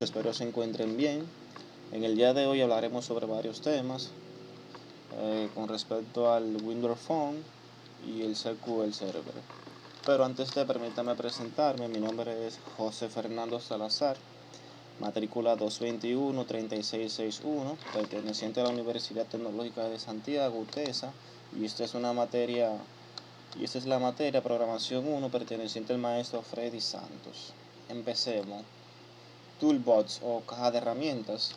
Espero se encuentren bien. En el día de hoy hablaremos sobre varios temas con respecto al Windows Phone y el SQL Server. Pero antes de permítame presentarme, mi nombre es José Fernando Salazar, matrícula 221-3661, perteneciente a la Universidad Tecnológica de Santiago, UTESA, y esta es la materia Programación 1 perteneciente al maestro Freddy Santos. Empecemos. Toolbox o caja de herramientas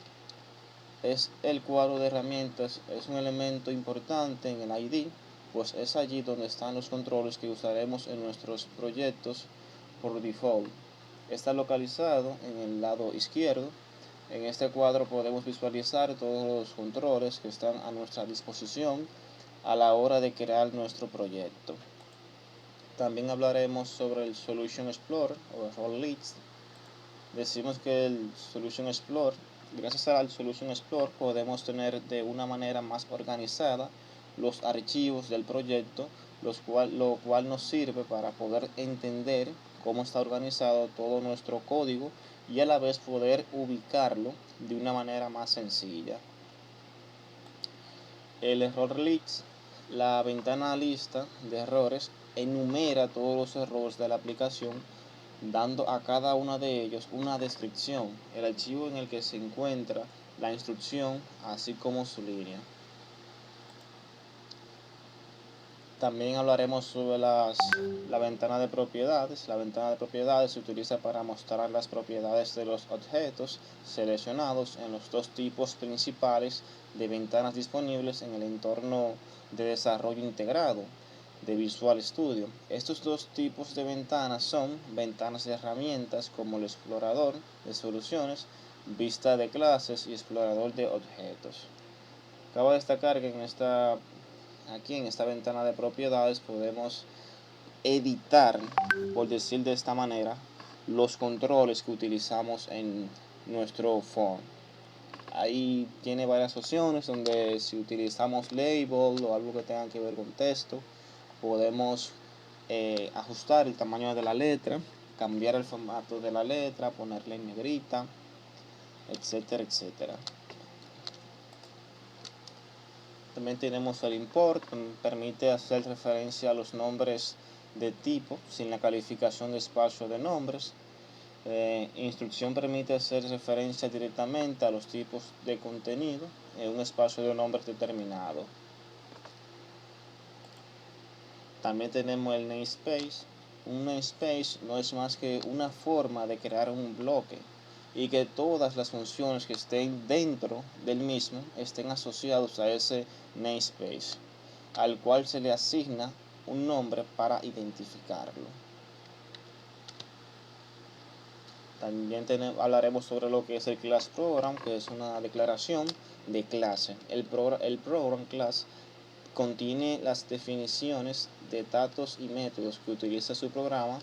es el cuadro de herramientas, es un elemento importante en el ID, pues es allí donde están los controles que usaremos en nuestros proyectos por default. Está localizado en el lado izquierdo. En este cuadro podemos visualizar todos los controles que están a nuestra disposición a la hora de crear nuestro proyecto. También hablaremos sobre el Solution Explorer o Role List. Decimos que el Solution Explorer, gracias al Solution Explorer podemos tener de una manera más organizada los archivos del proyecto, lo cual nos sirve para poder entender cómo está organizado todo nuestro código y a la vez poder ubicarlo de una manera más sencilla. El Error List, la ventana lista de errores, enumera todos los errores de la aplicación, dando a cada uno de ellos una descripción, el archivo en el que se encuentra, la instrucción, así como su línea. También hablaremos sobre la ventana de propiedades. La ventana de propiedades se utiliza para mostrar las propiedades de los objetos seleccionados en los dos tipos principales de ventanas disponibles en el entorno de desarrollo integrado de Visual Studio. Estos dos tipos de ventanas son ventanas de herramientas como el explorador de soluciones, vista de clases y explorador de objetos. Cabe destacar que aquí en esta ventana de propiedades podemos editar, por decir de esta manera, los controles que utilizamos en nuestro phone. Ahí tiene varias opciones donde si utilizamos label o algo que tenga que ver con texto, podemos ajustar el tamaño de la letra, cambiar el formato de la letra, ponerla en negrita, etcétera, etcétera. También tenemos el import, que permite hacer referencia a los nombres de tipo sin la calificación de espacio de nombres. Instrucción permite hacer referencia directamente a los tipos de contenido en un espacio de nombres determinado. También tenemos el namespace. Un namespace no es más que una forma de crear un bloque y que todas las funciones que estén dentro del mismo estén asociados a ese namespace, al cual se le asigna un nombre para identificarlo. También hablaremos sobre lo que es el class program, que es una declaración de clase. El program class contiene las definiciones de datos y métodos que utiliza su programa.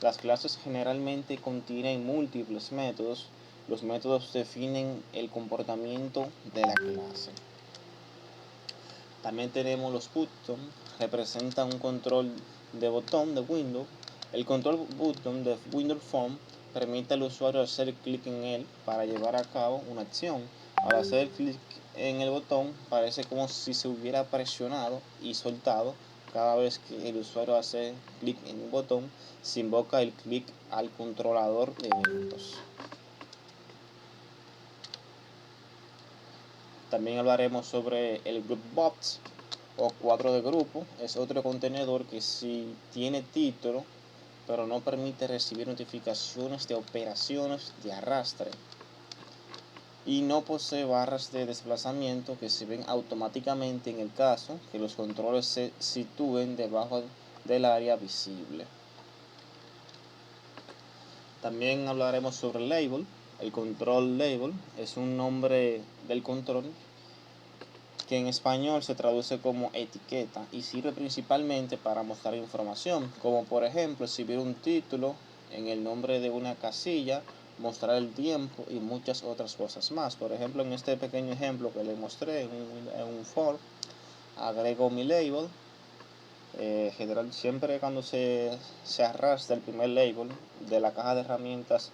Las clases generalmente contienen múltiples métodos. Los métodos definen el comportamiento de la clase. También tenemos los buttons, representan un control de botón de Windows. El control button de Windows Phone permite al usuario hacer clic en él para llevar a cabo una acción. Al hacer clic en el botón, parece como si se hubiera presionado y soltado. Cada vez que el usuario hace clic en un botón, se invoca el clic al controlador de eventos. También hablaremos sobre el Groupbox o cuadro de grupo. Es otro contenedor que sí tiene título, pero no permite recibir notificaciones de operaciones de arrastre. Y no posee barras de desplazamiento que se ven automáticamente en el caso que los controles se sitúen debajo del área visible. También hablaremos sobre el label. El control label es un nombre del control que en español se traduce como etiqueta y sirve principalmente para mostrar información, como por ejemplo exhibir un título en el nombre de una casilla, mostrar el tiempo y muchas otras cosas más. Por ejemplo, en este pequeño ejemplo que les mostré en un for, agrego mi label. Siempre cuando se arrastra el primer label de la caja de herramientas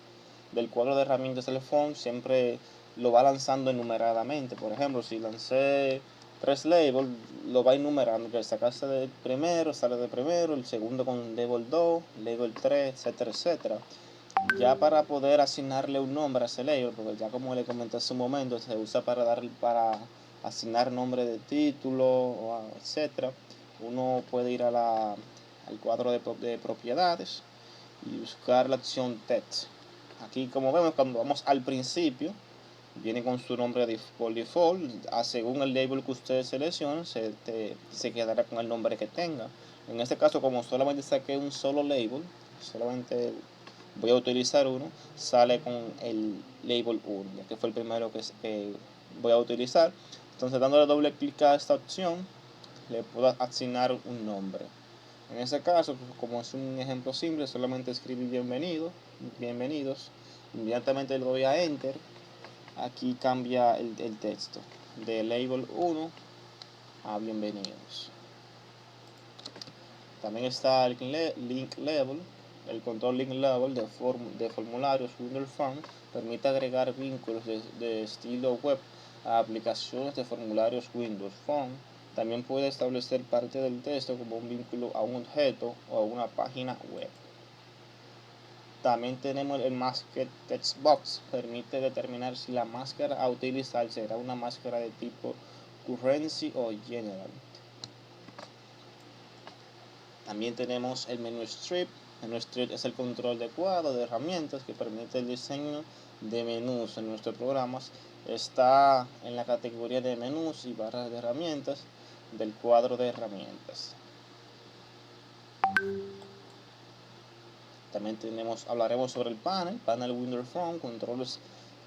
del cuadro de herramientas del phone siempre lo va lanzando enumeradamente. Por ejemplo, si lancé 3 labels, lo va enumerando, que sacaste del primero, sale de primero, el segundo con label 2, label 3, etcétera, etcétera. Ya para poder asignarle un nombre a ese label, porque ya como le comenté hace un momento, se usa para asignar nombre de título, etcétera. Uno puede ir al cuadro de propiedades y buscar la opción text. Aquí, como vemos, cuando vamos al principio, viene con su nombre por default. Según el label que ustedes seleccionen, se quedará con el nombre que tenga. En este caso, como solamente saqué un solo label, solamente voy a utilizar uno, sale con el label 1, ya que fue el primero que voy a utilizar. Entonces, dándole doble clic a esta opción, le puedo asignar un nombre. En este caso, como es un ejemplo simple, solamente escribí bienvenidos, inmediatamente le doy a enter. Aquí cambia el texto de label 1 a bienvenidos. También está el link level. El control link level de formularios Windows Phone permite agregar vínculos de estilo web a aplicaciones de formularios Windows Phone. También puede establecer parte del texto como un vínculo a un objeto o a una página web. También tenemos el Masked Text Box, permite determinar si la máscara a utilizar será una máscara de tipo Currency o General. También tenemos el menú Strip. El menú Strip es el control de cuadro de herramientas que permite el diseño de menús en nuestros programas. Está en la categoría de menús y barras de herramientas del cuadro de herramientas. También hablaremos sobre el panel Windows Phone, controles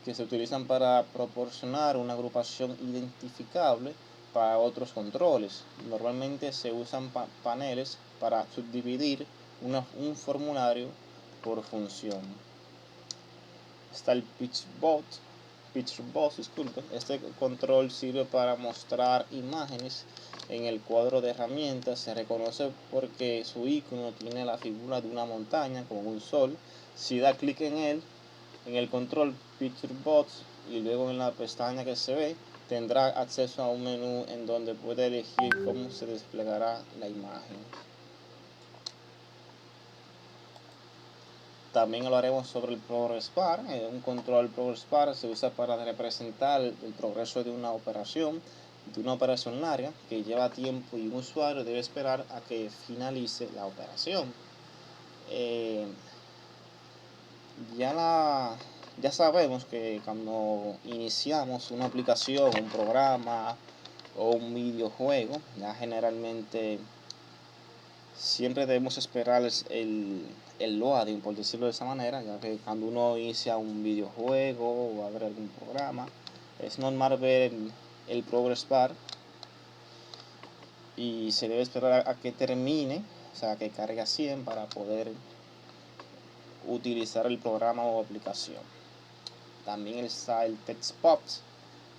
que se utilizan para proporcionar una agrupación identificable para otros controles. Normalmente se usan paneles para subdividir un formulario por función. Está el Picture Box, disculpen. Este control sirve para mostrar imágenes en el cuadro de herramientas. Se reconoce porque su icono tiene la figura de una montaña con un sol. Si da clic en él, en el control Picture Box y luego en la pestaña que se ve, tendrá acceso a un menú en donde puede elegir cómo se desplegará la imagen. También hablaremos sobre el Progress Bar. Un control Progress Bar se usa para representar el progreso de una operación larga que lleva tiempo y un usuario debe esperar a que finalice la operación. Ya sabemos que cuando iniciamos una aplicación, un programa o un videojuego, ya generalmente siempre debemos esperar el loading, por decirlo de esa manera, ya que cuando uno inicia un videojuego o abre algún programa, es normal ver el progress bar y se debe esperar a que termine, o sea, que cargue a 100 para poder utilizar el programa o aplicación. También está el text box.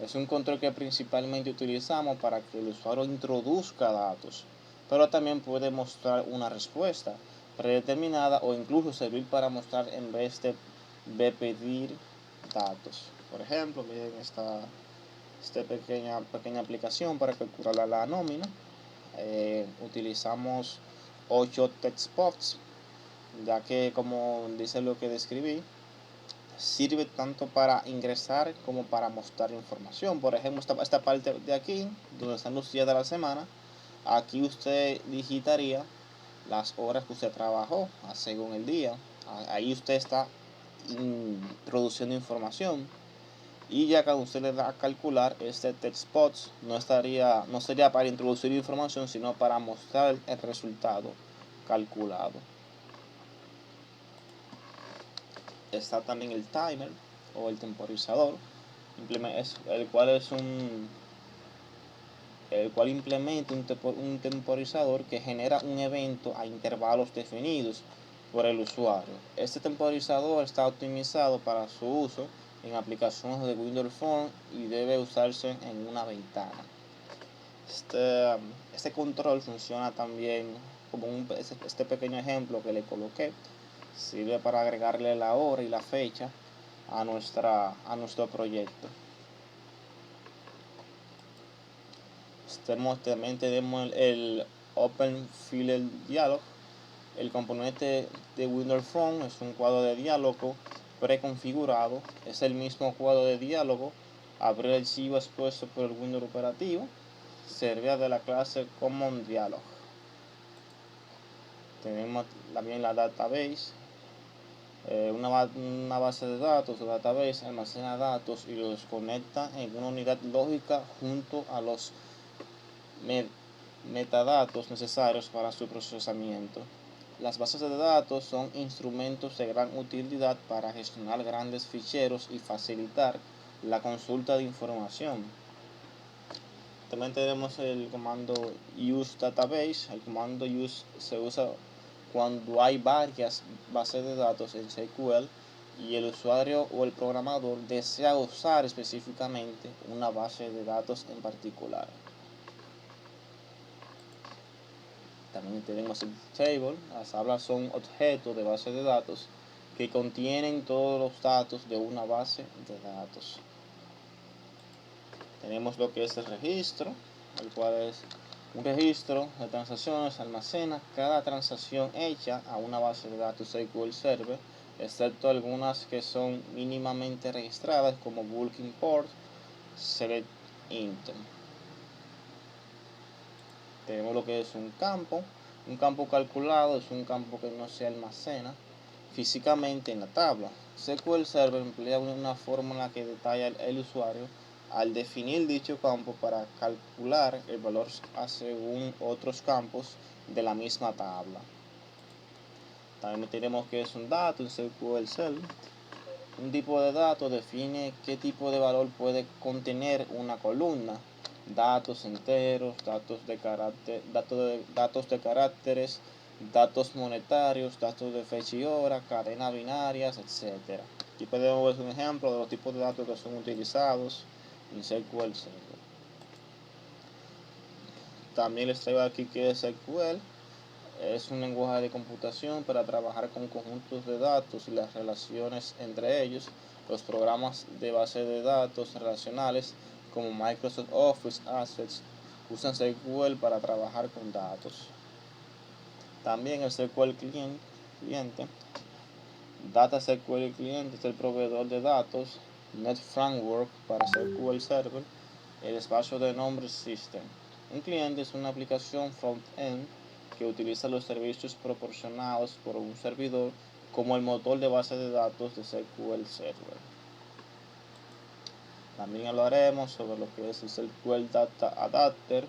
Es un control que principalmente utilizamos para que el usuario introduzca datos, pero también puede mostrar una respuesta predeterminada o incluso servir para mostrar en vez de pedir datos. Por ejemplo, miren esta pequeña aplicación para calcular la nómina. Utilizamos 8 text box, ya que como dice lo que describí, sirve tanto para ingresar como para mostrar información. Por ejemplo, esta parte de aquí, donde están los días de la semana, aquí usted digitaría las horas que usted trabajó según el día. Ahí usted está introduciendo información. Y ya cuando usted le da a calcular, este text box no sería para introducir información, sino para mostrar el resultado calculado. Está también el timer o el temporizador, el cual implementa un temporizador que genera un evento a intervalos definidos por el usuario. Este temporizador está optimizado para su uso en aplicaciones de Windows Phone y debe usarse en una ventana. Este control funciona también como este pequeño ejemplo que le coloqué. Sirve para agregarle la hora y la fecha a nuestro proyecto. También tenemos el Open Field Dialog. El componente de Windows Phone es un cuadro de diálogo preconfigurado. Es el mismo cuadro de diálogo. Abrir el archivo expuesto por el Windows operativo. Servidor de la clase Common Dialog. Tenemos también la database. Una base de datos o database almacena datos y los conecta en una unidad lógica junto a los metadatos necesarios para su procesamiento. Las bases de datos son instrumentos de gran utilidad para gestionar grandes ficheros y facilitar la consulta de información. También tenemos el comando useDatabase. El comando use se usa cuando hay varias bases de datos en SQL y el usuario o el programador desea usar específicamente una base de datos en particular. También tenemos el table. Las tablas son objetos de base de datos que contienen todos los datos de una base de datos. Tenemos lo que es el registro, el cual es un registro de transacciones. Almacena cada transacción hecha a una base de datos SQL Server, excepto algunas que son mínimamente registradas como bulk import, select int. Tenemos lo que es un campo. Un campo calculado es un campo que no se almacena físicamente en la tabla. SQL Server emplea una fórmula que detalla el usuario al definir dicho campo para calcular el valor según otros campos de la misma tabla. También tenemos que es un dato en SQL Server. Un tipo de dato define qué tipo de valor puede contener una columna. Datos enteros, datos de caracteres, datos monetarios, datos de fecha y hora, cadenas binarias, etc. Aquí podemos ver un ejemplo de los tipos de datos que son utilizados en SQL Server. También les traigo aquí que SQL es un lenguaje de computación para trabajar con conjuntos de datos y las relaciones entre ellos. Los programas de base de datos relacionales como Microsoft Office Access usan SQL para trabajar con datos. También el SQL cliente. Data SQL cliente es el proveedor de datos. Net Framework para SQL Server. El espacio de nombre System. Un cliente es una aplicación front-end que utiliza los servicios proporcionados por un servidor como el motor de base de datos de SQL Server. También hablaremos sobre lo que es el SQL Data Adapter,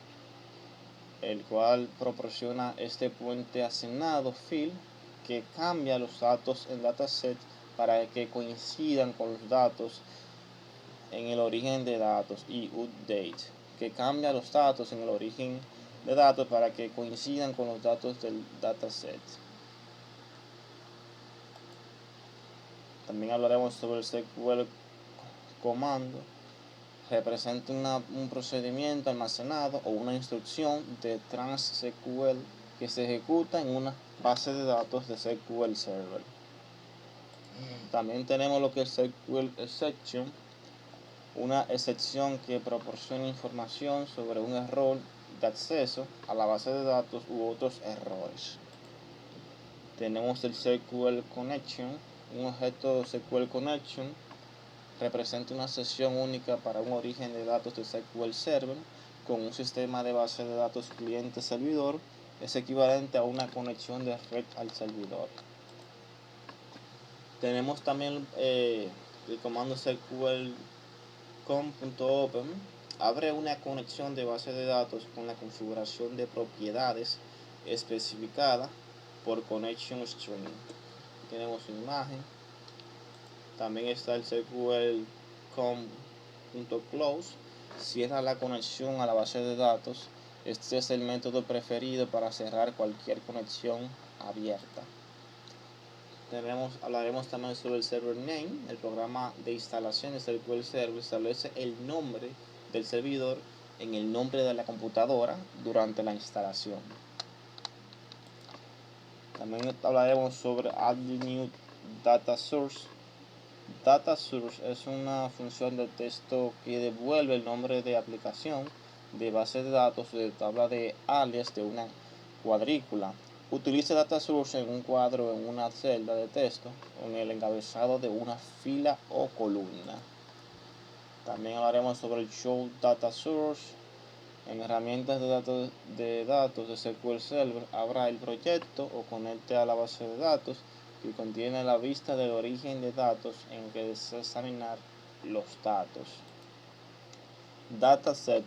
el cual proporciona este puente asignado field que cambia los datos en dataset para que coincidan con los datos en el origen de datos, y update, que cambia los datos en el origen de datos para que coincidan con los datos del dataset. También hablaremos sobre el SQL comando. Representa un procedimiento almacenado o una instrucción de TransSQL que se ejecuta en una base de datos de SQL Server. También tenemos lo que es SQL Exception, una excepción que proporciona información sobre un error de acceso a la base de datos u otros errores. Tenemos el SQL Connection. Un objeto de SQL Connection representa una sesión única para un origen de datos de SQL Server con un sistema de base de datos cliente-servidor. Es equivalente a una conexión de red al servidor. Tenemos también el comando SQL com.open. Abre una conexión de base de datos con la configuración de propiedades especificada por Connection String. Tenemos una imagen. También está el SQL com.close. Cierra la conexión a la base de datos. Este es el método preferido para cerrar cualquier conexión abierta. Hablaremos también sobre el server name. El programa de instalación de SQL Server establece el nombre del servidor en el nombre de la computadora durante la instalación. También hablaremos sobre Add New Data Source. Data source es una función de texto que devuelve el nombre de aplicación de base de datos de tabla de alias de una cuadrícula. Utiliza data source en un cuadro en una celda de texto con el encabezado de una fila o columna. También hablaremos sobre el show data source. En herramientas de datos de SQL Server habrá el proyecto o conecte a la base de datos que contiene la vista del origen de datos en que desea examinar los datos. Dataset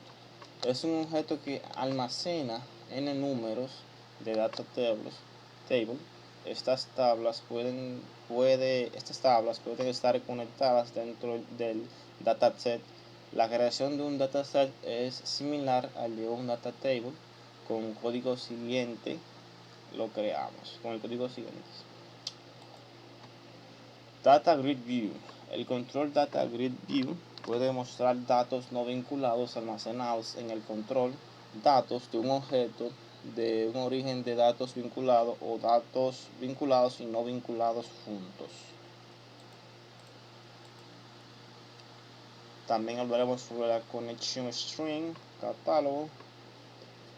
es un objeto que almacena n números de data table. Estas tablas pueden estar conectadas dentro del dataset. La creación de un dataset es similar al de un data table. Con el código siguiente lo creamos. Con el código siguiente. Data Grid View. El control Data Grid View puede mostrar datos no vinculados almacenados en el control datos de un objeto de un origen de datos vinculados o datos vinculados y no vinculados juntos. También hablaremos sobre la Connection String, catálogo.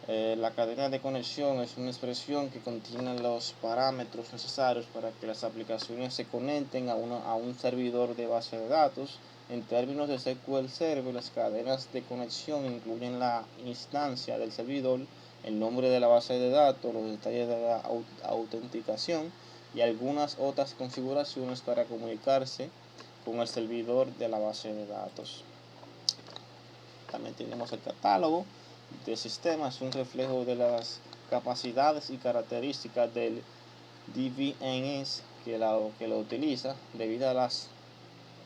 La cadena de conexión es una expresión que contiene los parámetros necesarios para que las aplicaciones se conecten a un servidor de base de datos. En términos de SQL Server, las cadenas de conexión incluyen la instancia del servidor, el nombre de la base de datos, los detalles de la autenticación y algunas otras configuraciones para comunicarse con el servidor de la base de datos. También tenemos el catálogo de sistemas, un reflejo de las capacidades y características del DBMS que lo utiliza debido a las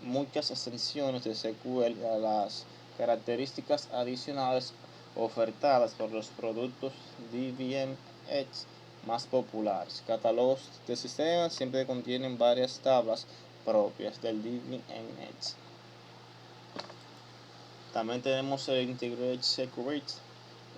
muchas extensiones de SQL y a las características adicionales ofertadas por los productos DBMS más populares. Catálogos de sistemas siempre contienen varias tablas propias del DBMS. También tenemos el Integrated Security.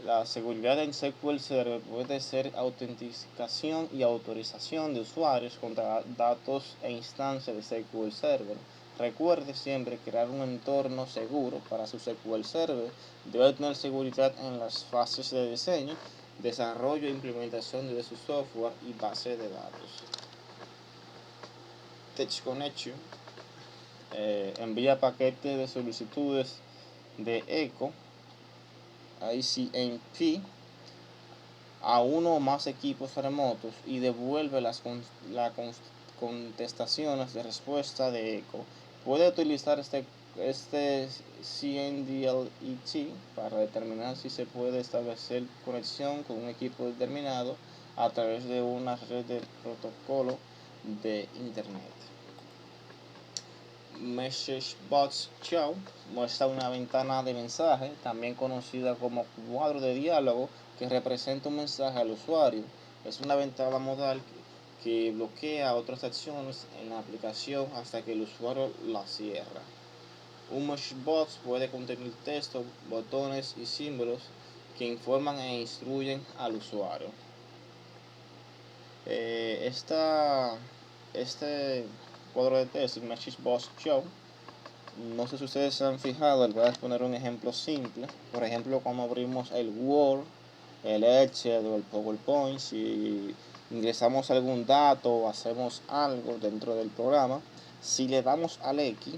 La seguridad en SQL Server puede ser autenticación y autorización de usuarios contra datos e instancias de SQL Server. Recuerde siempre crear un entorno seguro para su SQL Server. Debe tener seguridad en las fases de diseño, desarrollo e implementación de su software y base de datos. Tech Connection envía paquetes de solicitudes de eco ICMP a uno o más equipos remotos y devuelve las contestaciones de respuesta de eco. Puede utilizar este CNDLET para determinar si se puede establecer conexión con un equipo determinado a través de una red de protocolo de internet. MessageBox Show muestra una ventana de mensaje, también conocida como cuadro de diálogo, que representa un mensaje al usuario. Es una ventana modal que bloquea otras acciones en la aplicación hasta que el usuario la cierra. Un MessageBox puede contener texto, botones y símbolos que informan e instruyen al usuario. Este cuadro de texto, el MessageBox Show, no sé si ustedes se han fijado, les voy a poner un ejemplo simple. Por ejemplo, cuando abrimos el Word, el Excel o el PowerPoint, si ingresamos algún dato o hacemos algo dentro del programa, si le damos al X,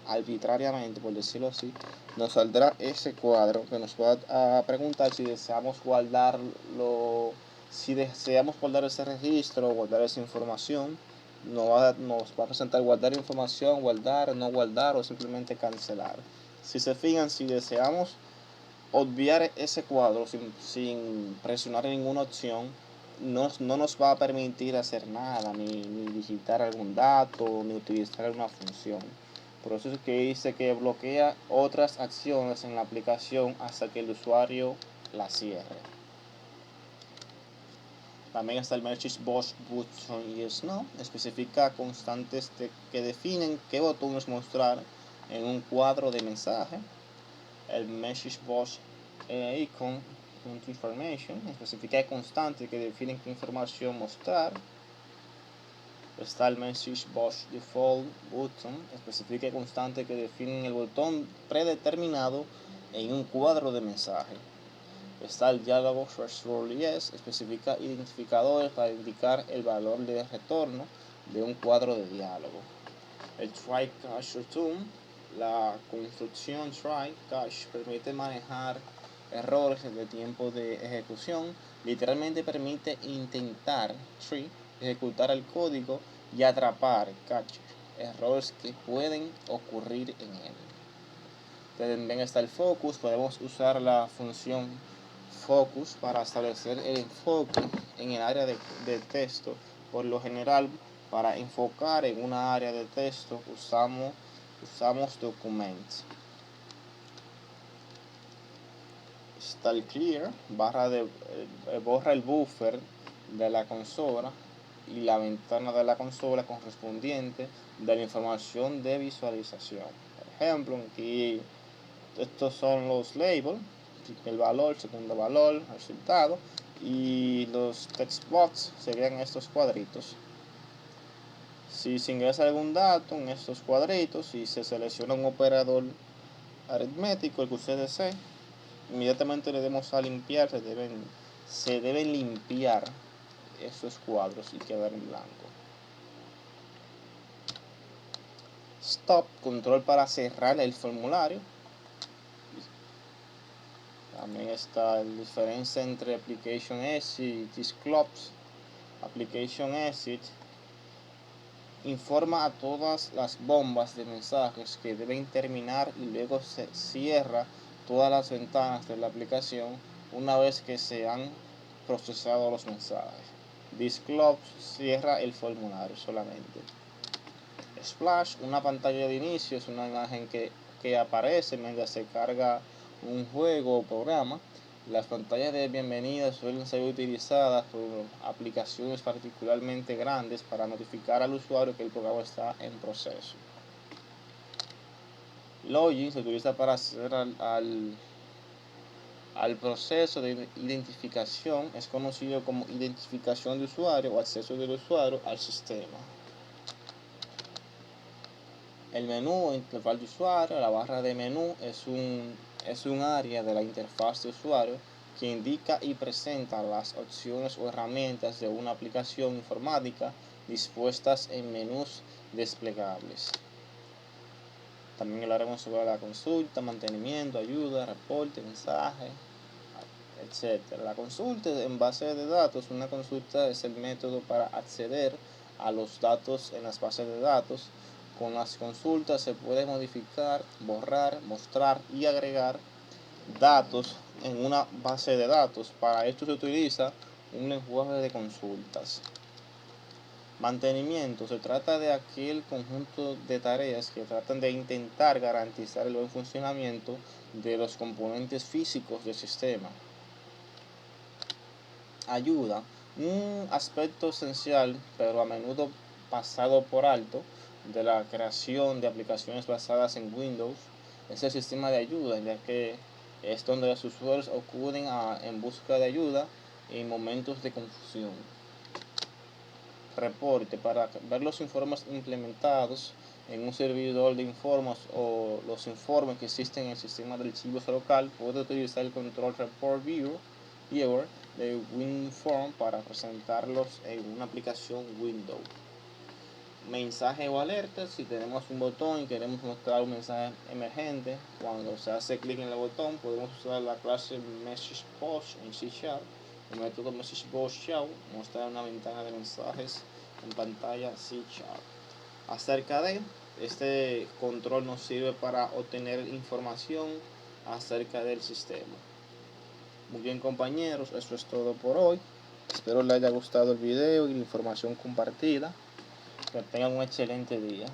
arbitrariamente, por decirlo así, nos saldrá ese cuadro que nos va a preguntar si deseamos guardarlo, si deseamos guardar ese registro, guardar esa información. Nos va a presentar guardar información, guardar, no guardar o simplemente cancelar. Si se fijan, si deseamos obviar ese cuadro sin presionar ninguna opción, no nos va a permitir hacer nada, ni digitar algún dato, ni utilizar alguna función. Por eso es que dice que bloquea otras acciones en la aplicación hasta que el usuario la cierre. También está el MessageBox Button Yes No, especifica constantes que definen qué botones mostrar en un cuadro de mensaje. El MessageBox Icon Information especifica constantes que definen qué información mostrar. Está el Message Box Default Button, especifica constante que definen el botón predeterminado en un cuadro de mensaje. Está el diálogo Yes, especifica identificadores para indicar el valor de retorno de un cuadro de diálogo. El Try Catch Return, la construcción Try Catch permite manejar errores de tiempo de ejecución, literalmente permite intentar ejecutar el código y atrapar catch errores que pueden ocurrir en él. También está el focus, podemos usar la función focus para establecer el enfoque en el área de texto. Por lo general, para enfocar en una área de texto usamos documents. Está el clear, borra el buffer de la consola y la ventana de la consola correspondiente de la información de visualización. Por ejemplo, aquí estos son los labels, el valor, segundo valor, resultado, y los text box serían estos cuadritos. Si se ingresa algún dato en estos cuadritos y se selecciona un operador aritmético, el que usted desee, inmediatamente le demos a limpiar, se deben limpiar estos cuadros y quedar en blanco. Stop, control para cerrar el formulario. También está la diferencia entre Application Exit y Close. Application Exit informa a todas las bombas de mensajes que deben terminar y luego se cierra todas las ventanas de la aplicación una vez que se han procesado los mensajes. Disclose cierra el formulario solamente. Splash, una pantalla de inicio, es una imagen que aparece mientras se carga un juego o programa. Las pantallas de bienvenida suelen ser utilizadas por aplicaciones particularmente grandes para notificar al usuario que el programa está en proceso. Login se utiliza para acceder al proceso de identificación, es conocido como identificación de usuario o acceso del usuario al sistema. El menú o interfaz de usuario, la barra de menú es un área de la interfaz de usuario que indica y presenta las opciones o herramientas de una aplicación informática dispuestas en menús desplegables. También hablaremos sobre la consulta, mantenimiento, ayuda, reporte, mensaje, etc. La consulta en base de datos. Una consulta es el método para acceder a los datos en las bases de datos. Con las consultas se puede modificar, borrar, mostrar y agregar datos en una base de datos. Para esto se utiliza un lenguaje de consultas. Mantenimiento. Se trata de aquel conjunto de tareas que tratan de intentar garantizar el buen funcionamiento de los componentes físicos del sistema. Ayuda. Un aspecto esencial, pero a menudo pasado por alto, de la creación de aplicaciones basadas en Windows es el sistema de ayuda, ya que es donde los usuarios acuden en busca de ayuda en momentos de confusión. Reporte. Para ver los informes implementados en un servidor de informes o los informes que existen en el sistema de archivos local, puede utilizar el control Report Viewer de WinForm para presentarlos en una aplicación Windows. Mensaje o alerta. Si tenemos un botón y queremos mostrar un mensaje emergente, cuando se hace clic en el botón podemos usar la clase MessageBox en C#. El método MessageBox muestra una ventana de mensajes en pantalla C#. Acerca de este control nos sirve para obtener información acerca del sistema. Muy bien, compañeros, eso es todo por hoy. Espero les haya gustado el video y la información compartida. Que tengan un excelente día.